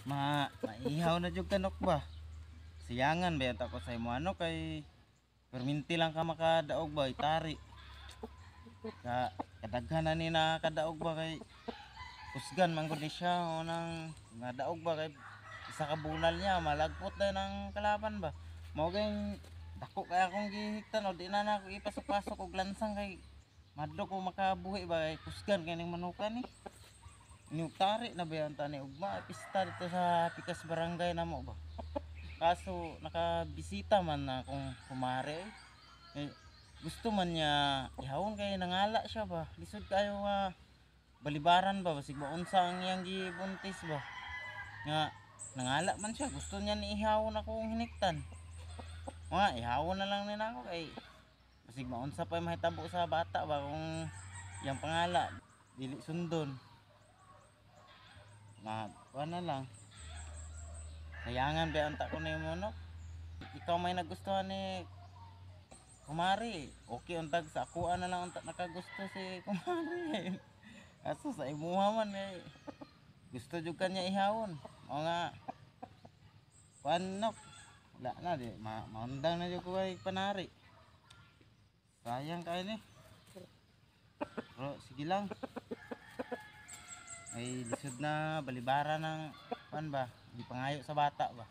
Maihaw na jud kanok ba. Siyangan ba yata ko sa imo ano kay perminti lang ka makadaog ba itari. Kadaghan na ni nakadaog ba kay kusgan man gud ni siya unang nadaog ba kay isa ka bunal niya malagpot na ng kalaban ba. Mao gayong dako kay akong gihigtan o di na ako ipasok-pasok og lansang kay madlo ko makabuhi ba kay kusgan kay ning manukan ni. Tari na ba yan tani ugma pista dito sa Pikas Barangay namo ba. Kaso nakabisita man na akong kumare eh, gusto man niya ihawon kay nangala siya ba. Lisod kayo nga balibaran ba basig maunsa ang iyang gibuntis ba. Nga nangala man siya gusto niya ni ihawon akong hiniktan. Nga ihawon na lang nina ako kay basig maunsa pa mahitabo sa bata ba kung iyang pangala dili sundon. Na lang sayangan ba anta ko na yung mono ikaw may nagustuhan ni kumari okay untag sa akuha na lang unta nakagusto si kumari aso sa imuha man eh gusto jud kanya ihawon o nga panok wala na di maundang na jud ko kay panari sayang kay ni pero sige lang ay lisod na balibara ng pan ba di pangayo sa bata ba.